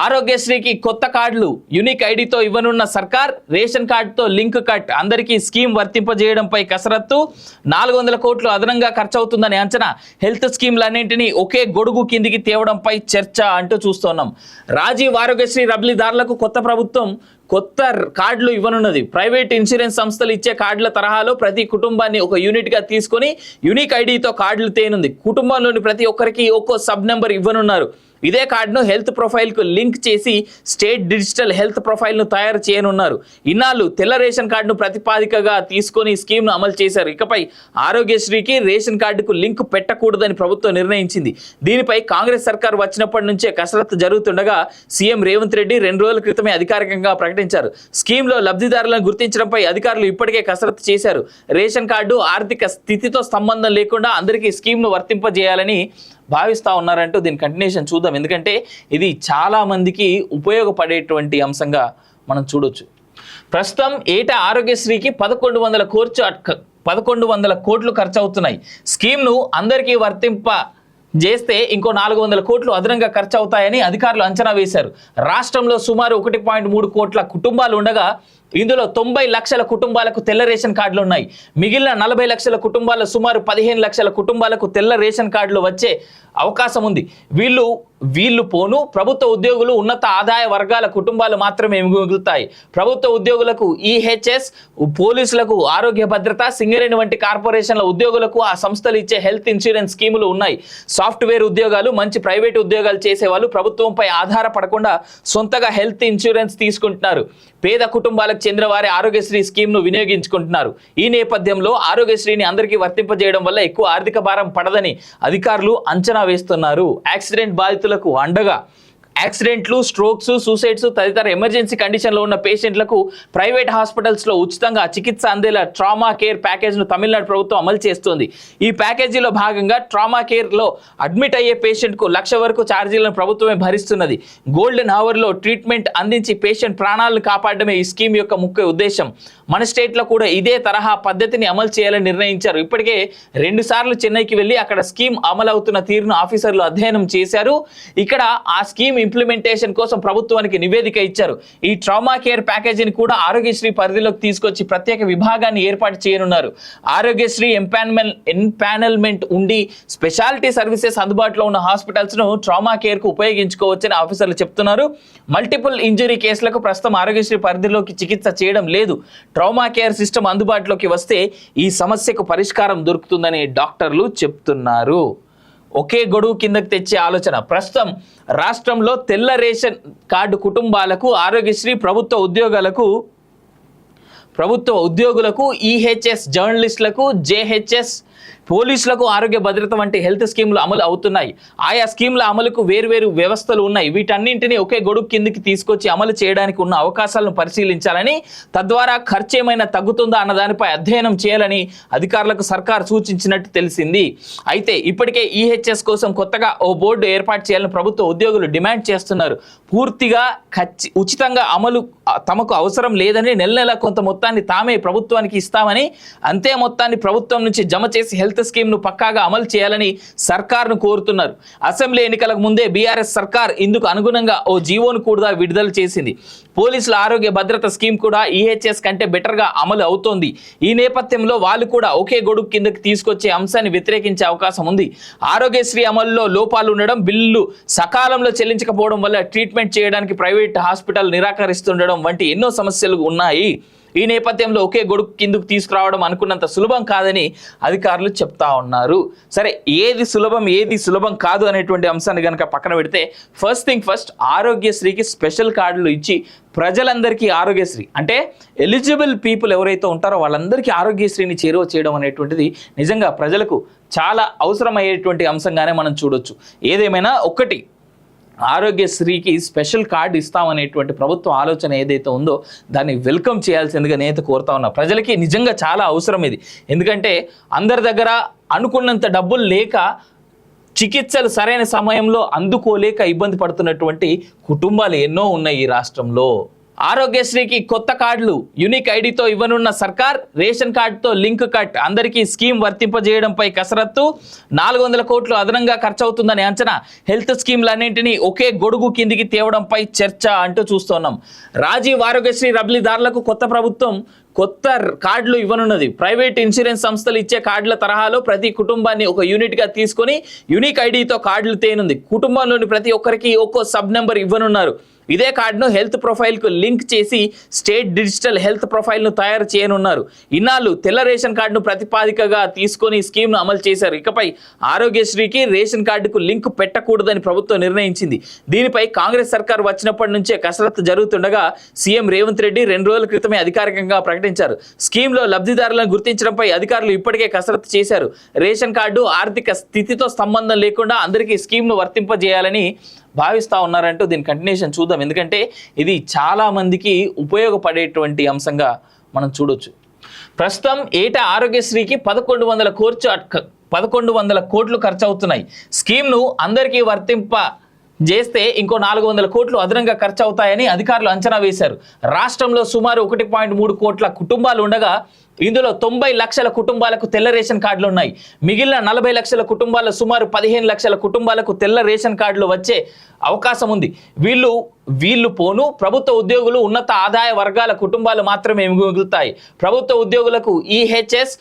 ఆరోగ్యశ్రీకి కొత్త కార్డులు యూనిక్ ఐడితో ఇవ్వనున్న సర్కార్, రేషన్ కార్డుతో లింక్ కట్, అందరికీ స్కీమ్ వర్తింపజేయడంపై కసరత్తు, 400 కోట్లు అదనంగా ఖర్చవుతుందని అంచనా, హెల్త్ స్కీమ్లన్నింటినీ ఒకే గొడుగు కిందికి తేవడంపై చర్చ అంటూ చూస్తున్నాం. రాజీవ్ ఆరోగ్యశ్రీ లబ్ధిదారులకు కొత్త ప్రభుత్వం కొత్త కార్డులు ఇవ్వనున్నది. ప్రైవేట్ ఇన్సూరెన్స్ సంస్థలు ఇచ్చే కార్డుల తరహాలో ప్రతి కుటుంబాన్ని ఒక యూనిట్గా తీసుకొని యూనిక్ ఐడితో కార్డులు తేనుంది. కుటుంబంలోని ప్రతి ఒక్కరికి ఒక్కో సబ్ నెంబర్ ఇవ్వనున్నారు. ఇదే కార్డును హెల్త్ ప్రొఫైల్కు లింక్ చేసి స్టేట్ డిజిటల్ హెల్త్ ప్రొఫైల్ను తయారు చేయనున్నారు. ఇన్నాళ్ళు తెల్ల రేషన్ కార్డును ప్రతిపాదికగా తీసుకొని స్కీమ్ను అమలు చేశారు. ఇకపై ఆరోగ్యశ్రీకి రేషన్ కార్డుకు లింక్ పెట్టకూడదని ప్రభుత్వం నిర్ణయించింది. దీనిపై కాంగ్రెస్ సర్కార్ వచ్చినప్పటి నుంచే కసరత్తు జరుగుతుండగా సీఎం రేవంత్ రెడ్డి 2 రోజుల క్రితమే అధికారికంగా ప్రకటించారు. స్కీమ్లో లబ్ధిదారులను గుర్తించడంపై అధికారులు ఇప్పటికే కసరత్తు చేశారు. రేషన్ కార్డు ఆర్థిక స్థితితో సంబంధం లేకుండా అందరికీ స్కీమ్ను వర్తింపజేయాలని భావిస్తూ ఉన్నారంటూ దీని కంటిన్యూషన్ చూద్దాం. ఎందుకంటే ఇది చాలా మందికి ఉపయోగపడేటువంటి అంశంగా మనం చూడొచ్చు. ప్రస్తుతం ఏటా ఆరోగ్యశ్రీకి 1100 కోట్లు ఖర్చు అవుతున్నాయి. స్కీమ్ను అందరికీ వర్తింప చేస్తే ఇంకో 400 కోట్లు అదనంగా ఖర్చు అవుతాయని అధికారులు అంచనా వేశారు. రాష్ట్రంలో సుమారు 1.3 కోట్ల కుటుంబాలు ఉండగా ఇందులో 90 లక్షల కుటుంబాలకు తెల్ల రేషన్ కార్డులు ఉన్నాయి. మిగిలిన 40 లక్షల కుటుంబాల్లో సుమారు 15 లక్షల కుటుంబాలకు తెల్ల రేషన్ కార్డులు వచ్చే అవకాశం ఉంది. వీళ్ళు పోను ప్రభుత్వ ఉద్యోగులు, ఉన్నత ఆదాయ వర్గాల కుటుంబాలు మాత్రమే మిగులుతాయి. ప్రభుత్వ ఉద్యోగులకు ఈహెచ్ఎస్, పోలీసులకు ఆరోగ్య భద్రత, సింగరేణి వంటి కార్పొరేషన్ల ఉద్యోగులకు ఆ సంస్థలు ఇచ్చే హెల్త్ ఇన్సూరెన్స్ స్కీములు ఉన్నాయి. సాఫ్ట్వేర్ ఉద్యోగాలు, మంచి ప్రైవేట్ ఉద్యోగాలు చేసేవాళ్ళు ప్రభుత్వంపై ఆధారపడకుండా సొంతగా హెల్త్ ఇన్సూరెన్స్ తీసుకుంటున్నారు. పేద కుటుంబాలకు చెందిన వారి ఆరోగ్యశ్రీ స్కీమ్ను వినియోగించుకుంటున్నారు. ఈ నేపథ్యంలో ఆరోగ్యశ్రీని అందరికీ వర్తింపజేయడం వల్ల ఎక్కువ ఆర్థిక భారం పడదని అధికారులు అంచనా వేస్తున్నారు. యాక్సిడెంట్ బాధితులకు అండగా యాక్సిడెంట్లు, స్ట్రోక్స్, సూసైడ్స్ తదితర ఎమర్జెన్సీ కండిషన్లో ఉన్న పేషెంట్లకు ప్రైవేట్ హాస్పిటల్స్లో ఉచితంగా చికిత్స అందేలా ట్రామా కేర్ ప్యాకేజ్ను తమిళనాడు ప్రభుత్వం అమలు చేస్తోంది. ఈ ప్యాకేజీలో భాగంగా ట్రామా కేర్లో అడ్మిట్ అయ్యే పేషెంట్కు 1,00,000 వరకు ఛార్జీలను ప్రభుత్వమే భరిస్తున్నది. గోల్డెన్ అవర్లో ట్రీట్మెంట్ అందించి పేషెంట్ ప్రాణాలను కాపాడడమే ఈ స్కీమ్ యొక్క ముఖ్య ఉద్దేశం. మన స్టేట్లో కూడా ఇదే తరహా పద్ధతిని అమలు చేయాలని నిర్ణయించారు. ఇప్పటికే 2 సార్లు చెన్నైకి వెళ్ళి అక్కడ స్కీమ్ అమలవుతున్న తీరును ఆఫీసర్లు అధ్యయనం చేశారు. ఇక్కడ ఆ స్కీమ్ ఇంప్లిమెంటేషన్ కోసం ప్రభుత్వానికి నివేదిక ఇచ్చారు. ఈ ట్రామా కేర్ ప్యాకేజీని కూడా ఆరోగ్యశ్రీ పరిధిలోకి తీసుకొచ్చి ప్రత్యేక విభాగాన్ని ఏర్పాటు చేయనున్నారు. ఆరోగ్యశ్రీ ఎంపానల్మెంట్ ఉండి స్పెషాలిటీ సర్వీసెస్ అందుబాటులో ఉన్న హాస్పిటల్స్ను ట్రామా కేర్కు ఉపయోగించుకోవచ్చని ఆఫీసర్లు చెప్తున్నారు. మల్టిపుల్ ఇంజరీ కేసులకు ప్రస్తుతం ఆరోగ్యశ్రీ పరిధిలోకి చికిత్స చేయడం లేదు. ట్రామా కేర్ సిస్టమ్ అందుబాటులోకి వస్తే ఈ సమస్యకు పరిష్కారం దొరుకుతుందని డాక్టర్లు చెప్తున్నారు. ఒకే గొడుగు కిందకి తెచ్చే ఆలోచన. ప్రస్తుతం రాష్ట్రంలో తెల్ల రేషన్ కార్డు కుటుంబాలకు, ఆరోగ్యశ్రీ ప్రభుత్వ ఉద్యోగులకు, ఈహెచ్ఎస్ జర్నలిస్టులకు, జేహెచ్ఎస్ పోలీసులకు ఆరోగ్య భద్రత వంటి హెల్త్ స్కీమ్లు అమలు అవుతున్నాయి. ఆయా స్కీమ్ల అమలుకు వేర్వేరు వ్యవస్థలు ఉన్నాయి. వీటన్నింటినీ ఒకే గొడుగు కిందికి తీసుకొచ్చి అమలు చేయడానికి ఉన్న అవకాశాలను పరిశీలించాలని, తద్వారా ఖర్చు ఏమైనా తగ్గుతుందా అన్న దానిపై అధ్యయనం చేయాలని అధికారులకు సర్కార్ సూచించినట్టు తెలిసింది. అయితే ఇప్పటికే ఈహెచ్ఎస్ కోసం కొత్తగా ఓ బోర్డు ఏర్పాటు చేయాలని ప్రభుత్వ ఉద్యోగులు డిమాండ్ చేస్తున్నారు. పూర్తిగా ఉచితంగా అమలు తమకు అవసరం లేదని, నెల కొంత మొత్తాన్ని తామే ప్రభుత్వానికి ఇస్తామని, అంతే మొత్తాన్ని ప్రభుత్వం నుంచి జమ చేసి హెల్త్ స్కీమ్ను పక్కాగా అమలు చేయాలని సర్కార్ను కోరుతున్నారు. అసెంబ్లీ ఎన్నికలకు ముందే బీఆర్ఎస్ సర్కార్ ఇందుకు అనుగుణంగా ఓ జీవోను కూడా విడుదల చేసింది. పోలీసుల ఆరోగ్య భద్రత స్కీమ్ కూడా ఈహెచ్ఎస్ కంటే బెటర్గా అమలు అవుతోంది. ఈ నేపథ్యంలో వాళ్ళు కూడా ఒకే గొడుగు కిందకి తీసుకొచ్చే అంశాన్ని వ్యతిరేకించే అవకాశం ఉంది. ఆరోగ్యశ్రీ అమలులో లోపాలు ఉండడం, బిల్లు సకాలంలో చెల్లించకపోవడం వల్ల ట్రీట్మెంట్ చేయడానికి ప్రైవేట్ హాస్పిటల్ నిరాకరిస్తుండడం వంటి ఎన్నో సమస్యలు ఉన్నాయి. ఈ నేపథ్యంలో ఒకే గొడుగు కిందకు తీసుకురావడం అనుకున్నంత సులభం కాదని అధికారులు చెప్తా ఉన్నారు. సరే, ఏది సులభం కాదు అనేటువంటి అంశాన్ని కనుక పక్కన పెడితే, ఫస్ట్ థింగ్ ఫస్ట్, ఆరోగ్యశ్రీకి స్పెషల్ కార్డులు ఇచ్చి ప్రజలందరికీ ఆరోగ్యశ్రీ అంటే ఎలిజిబుల్ పీపుల్ ఎవరైతే ఉంటారో వాళ్ళందరికీ ఆరోగ్యశ్రీని చేరువ చేయడం అనేటువంటిది నిజంగా ప్రజలకు చాలా అవసరమయ్యేటువంటి అంశంగానే మనం చూడొచ్చు. ఏదేమైనా ఒకటి, ఆరోగ్యశ్రీకి స్పెషల్ కార్డు ఇస్తామనేటువంటి ప్రభుత్వ ఆలోచన ఏదైతే ఉందో దాన్ని వెల్కమ్ చేయాల్సిందిగా నేనైతే కోరుతా ఉన్నా. ప్రజలకి నిజంగా చాలా అవసరం ఇది. ఎందుకంటే అందరి దగ్గర అనుకున్నంత డబ్బులు లేక, చికిత్సలు సరైన సమయంలో అందుకోలేక ఇబ్బంది పడుతున్నటువంటి కుటుంబాలు ఎన్నో ఉన్నాయి ఈ రాష్ట్రంలో. ఆరోగ్యశ్రీకి కొత్త కార్డులు యూనిక్ ఐడితో ఇవ్వనున్న సర్కార్, రేషన్ కార్డుతో లింక్ కట్, అందరికీ స్కీమ్ వర్తింపజేయడంపై కసరత్తు, 400 కోట్లు అదనంగా ఖర్చవుతుందని అంచనా, హెల్త్ స్కీమ్లన్నింటినీ ఒకే గొడుగు కిందికి తేవడంపై చర్చ అంటూ చూస్తున్నాం. రాజీవ్ ఆరోగ్యశ్రీ లబ్ధిదారులకు కొత్త ప్రభుత్వం కొత్త కార్డులు ఇవ్వనున్నది. ప్రైవేట్ ఇన్సూరెన్స్ సంస్థలు ఇచ్చే కార్డుల తరహాలో ప్రతి కుటుంబాన్ని ఒక యూనిట్ గా తీసుకొని యూనిక్ ఐడితో కార్డులు తేనుంది. కుటుంబంలోని ప్రతి ఒక్కరికి ఒక్కో సబ్ నెంబర్ ఇవ్వనున్నారు. ఇదే కార్డును హెల్త్ ప్రొఫైల్ కు లింక్ చేసి స్టేట్ డిజిటల్ హెల్త్ ప్రొఫైల్ ను తయారు చేయనున్నారు. ఇన్నాళ్ళు తెల్ల రేషన్ కార్డును ప్రతిపాదికగా తీసుకొని స్కీమ్ ను అమలు చేశారు. ఇకపై ఆరోగ్యశ్రీకి రేషన్ కార్డుకు లింక్ పెట్టకూడదని ప్రభుత్వం నిర్ణయించింది. దీనిపై కాంగ్రెస్ సర్కార్ వచ్చినప్పటి నుంచే కసరత్తు జరుగుతుండగా సీఎం రేవంత్ రెడ్డి 2 రోజుల క్రితమే అధికారికంగా ప్రకటించారు. స్కీమ్ లో లబ్ధిదారులను గుర్తించడంపై అధికారులు ఇప్పటికే కసరత్తు చేశారు. రేషన్ కార్డు ఆర్థిక స్థితితో సంబంధం లేకుండా అందరికీ స్కీమ్ ను వర్తింపజేయాలని భావిస్తూ ఉన్నారంటూ దీని కంటిన్యూషన్ చూద్దాం. ఎందుకంటే ఇది చాలా మందికి ఉపయోగపడేటువంటి అంశంగా మనం చూడొచ్చు. ప్రస్తుతం ఏటా ఆరోగ్యశ్రీకి 1100 కోట్లు ఖర్చు అవుతున్నాయి. స్కీమ్ను అందరికీ వర్తింప చేస్తే ఇంకో 400 కోట్లు అదనంగా ఖర్చు అవుతాయని అధికారులు అంచనా వేశారు. రాష్ట్రంలో సుమారు 1.3 కోట్ల కుటుంబాలు ఉండగా ఇందులో 90 లక్షల కుటుంబాలకు తెల్ల రేషన్ కార్డులు ఉన్నాయి. మిగిలిన 40 లక్షల కుటుంబాల్లో సుమారు 15 లక్షల కుటుంబాలకు తెల్ల రేషన్ కార్డులు వచ్చే అవకాశం ఉంది. వీళ్ళు పోను ప్రభుత్వ ఉద్యోగులు, ఉన్నత ఆదాయ వర్గాల కుటుంబాలు మాత్రమే మిగులుతాయి. ప్రభుత్వ ఉద్యోగులకు ఈహెచ్ఎస్,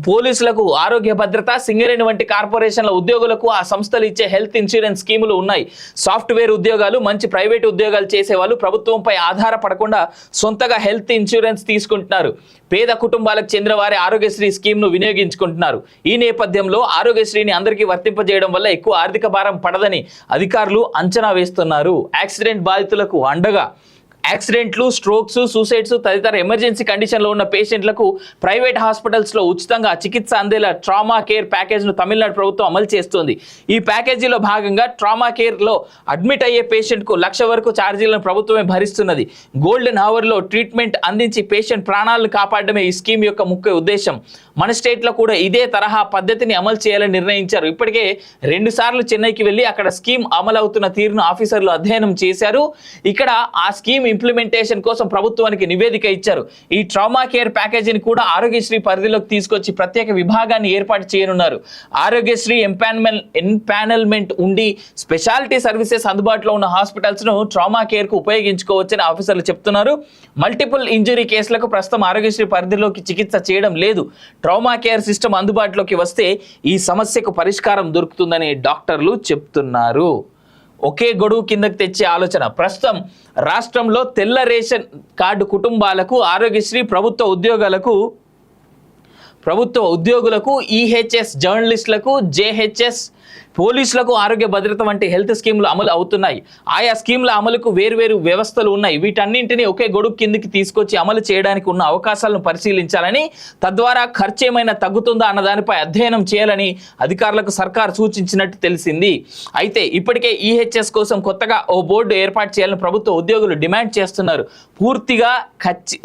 పోలీసులకు ఆరోగ్య భద్రత, సింగరేణి వంటి కార్పొరేషన్ల ఉద్యోగులకు ఆ సంస్థలు ఇచ్చే హెల్త్ ఇన్సూరెన్స్ స్కీములు ఉన్నాయి. సాఫ్ట్వేర్ ఉద్యోగాలు, మంచి ప్రైవేట్ ఉద్యోగాలు చేసేవాళ్ళు ప్రభుత్వంపై ఆధారపడకుండా సొంతగా హెల్త్ ఇన్సూరెన్స్ తీసుకుంటున్నారు. పేద కుటుంబాలకు చెందిన వారి ఆరోగ్యశ్రీ స్కీమ్ను వినియోగించుకుంటున్నారు. ఈ నేపథ్యంలో ఆరోగ్యశ్రీని అందరికీ వర్తింపజేయడం వల్ల ఎక్కువ ఆర్థిక భారం పడదని అధికారులు అంచనా వేస్తున్నారు. యాక్సిడెంట్ బాధితులకు అండగా యాక్సిడెంట్లు, స్ట్రోక్స్, సూసైడ్స్ తదితర ఎమర్జెన్సీ కండిషన్లో ఉన్న పేషెంట్లకు ప్రైవేట్ హాస్పిటల్స్లో ఉచితంగా చికిత్స అందేలా ట్రామా కేర్ ప్యాకేజ్ను తమిళనాడు ప్రభుత్వం అమలు చేస్తోంది. ఈ ప్యాకేజీలో భాగంగా ట్రామా కేర్లో అడ్మిట్ అయ్యే పేషెంట్కు 1,00,000 వరకు ఛార్జీలను ప్రభుత్వమే భరిస్తున్నది. గోల్డెన్ అవర్లో ట్రీట్మెంట్ అందించి పేషెంట్ ప్రాణాలను కాపాడడమే ఈ స్కీమ్ యొక్క ముఖ్య ఉద్దేశం. మన స్టేట్లో కూడా ఇదే తరహా పద్ధతిని అమలు చేయాలని నిర్ణయించారు. ఇప్పటికే 2 సార్లు చెన్నైకి వెళ్ళి అక్కడ స్కీమ్ అమలవుతున్న తీరును ఆఫీసర్లు అధ్యయనం చేశారు. ఇక్కడ ఆ స్కీమ్ ఇంప్లిమెంటేషన్ కోసం ప్రభుత్వానికి నివేదిక ఇచ్చారు. ఈ ట్రామా కేర్ ప్యాకేజీని కూడా ఆరోగ్యశ్రీ పరిధిలోకి తీసుకొచ్చి ప్రత్యేక విభాగాన్ని ఏర్పాటు చేయనున్నారు. ఆరోగ్యశ్రీ ఎంపానల్మెంట్ ఉండి స్పెషాలిటీ సర్వీసెస్ అందుబాటులో ఉన్న హాస్పిటల్స్ ను ట్రామా కేర్ కు ఉపయోగించుకోవచ్చని ఆఫీసర్లు చెప్తున్నారు. మల్టిపుల్ ఇంజరీ కేసులకు ప్రస్తుతం ఆరోగ్యశ్రీ పరిధిలోకి చికిత్స చేయడం లేదు. ట్రామా కేర్ సిస్టమ్ అందుబాటులోకి వస్తే ఈ సమస్యకు పరిష్కారం దొరుకుతుందని డాక్టర్లు చెప్తున్నారు. ఒకే గొడుగు కిందకి తెచ్చే ఆలోచన. ప్రస్తుతం రాష్ట్రంలో తెల్ల రేషన్ కార్డు కుటుంబాలకు ఆరోగ్యశ్రీ, ప్రభుత్వ ఉద్యోగులకు ఈహెచ్ఎస్, జర్నలిస్టులకు జేహెచ్ఎస్, పోలీసులకు ఆరోగ్య భద్రత వంటి హెల్త్ స్కీమ్లు అమలు అవుతున్నాయి. ఆయా స్కీమ్ల అమలుకు వేర్వేరు వ్యవస్థలు ఉన్నాయి. వీటన్నింటినీ ఒకే గొడుగు కిందికి తీసుకొచ్చి అమలు చేయడానికి ఉన్న అవకాశాలను పరిశీలించాలని, తద్వారా ఖర్చు ఏమైనా తగ్గుతుందా అన్న దానిపై అధ్యయనం చేయాలని అధికారులకు సర్కార్ సూచించినట్టు తెలిసింది. అయితే ఇప్పటికే ఈహెచ్ఎస్ కోసం కొత్తగా ఓ బోర్డు ఏర్పాటు చేయాలని ప్రభుత్వ ఉద్యోగులు డిమాండ్ చేస్తున్నారు. పూర్తిగా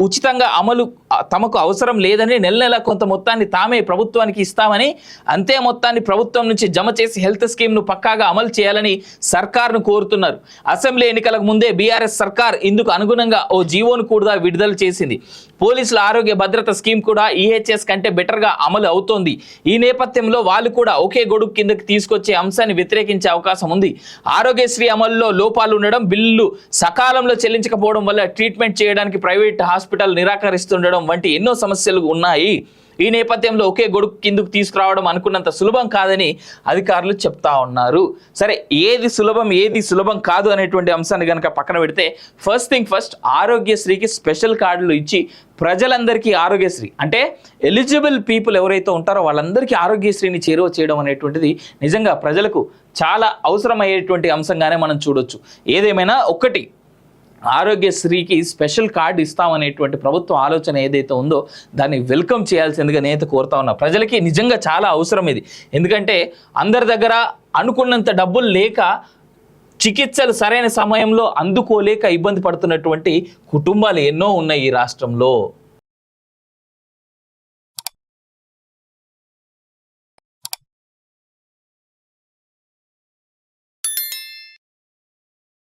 ఉచితంగా అమలు తమకు అవసరం లేదని, నెల కొంత మొత్తాన్ని తామే ప్రభుత్వానికి ఇస్తామని, అంతే మొత్తాన్ని ప్రభుత్వం నుంచి జమ చేసి హెల్త్ స్కీమ్ ను పక్కాగా అమలు చేయాలని సర్కార్ను కోరుతున్నారు. అసెంబ్లీ ఎన్నికలకు ముందే బీఆర్ఎస్ సర్కార్ ఇందుకు అనుగుణంగా ఓ జీవోను కూడా విడుదల చేసింది. పోలీసుల ఆరోగ్య భద్రత స్కీమ్ కూడా ఈహెచ్ఎస్ కంటే బెటర్ గా అమలు అవుతోంది. ఈ నేపథ్యంలో వాళ్ళు కూడా ఒకే గొడుగు కిందకి తీసుకొచ్చే అంశాన్ని వ్యతిరేకించే అవకాశం ఉంది. ఆరోగ్యశ్రీ అమలులో లోపాలు ఉండడం, బిల్లులు సకాలంలో చెల్లించకపోవడం వల్ల ట్రీట్మెంట్ చేయడానికి ప్రైవేట్ హాస్పిటల్ నిరాకరిస్తుండడం వంటి ఎన్నో సమస్యలు ఉన్నాయి. ఈ నేపథ్యంలో ఒకే గొడుగు కిందకు తీసుకురావడం అనుకున్నంత సులభం కాదని అధికారులు చెప్తా ఉన్నారు. సరే, ఏది సులభం కాదు అనేటువంటి అంశాన్ని కనుక పక్కన పెడితే, ఫస్ట్ థింగ్ ఫస్ట్, ఆరోగ్యశ్రీకి స్పెషల్ కార్డులు ఇచ్చి ప్రజలందరికీ ఆరోగ్యశ్రీ అంటే ఎలిజిబుల్ పీపుల్ ఎవరైతే ఉంటారో వాళ్ళందరికీ ఆరోగ్యశ్రీని చేరువ చేయడం అనేటువంటిది నిజంగా ప్రజలకు చాలా అవసరమయ్యేటువంటి అంశంగానే మనం చూడొచ్చు. ఏదేమైనా ఒకటి, ఆరోగ్యశ్రీకి స్పెషల్ కార్డు ఇస్తామనేటువంటి ప్రభుత్వ ఆలోచన ఏదైతే ఉందో దాన్ని వెల్కమ్ చేయాల్సిందిగా నేత కోరుతా ఉన్నా. ప్రజలకి నిజంగా చాలా అవసరం ఇది. ఎందుకంటే అందరి దగ్గర అనుకున్నంత డబ్బులు లేక, చికిత్సలు సరైన సమయంలో అందుకోలేక ఇబ్బంది పడుతున్నటువంటి కుటుంబాలు ఎన్నో ఉన్నాయి ఈ రాష్ట్రంలో.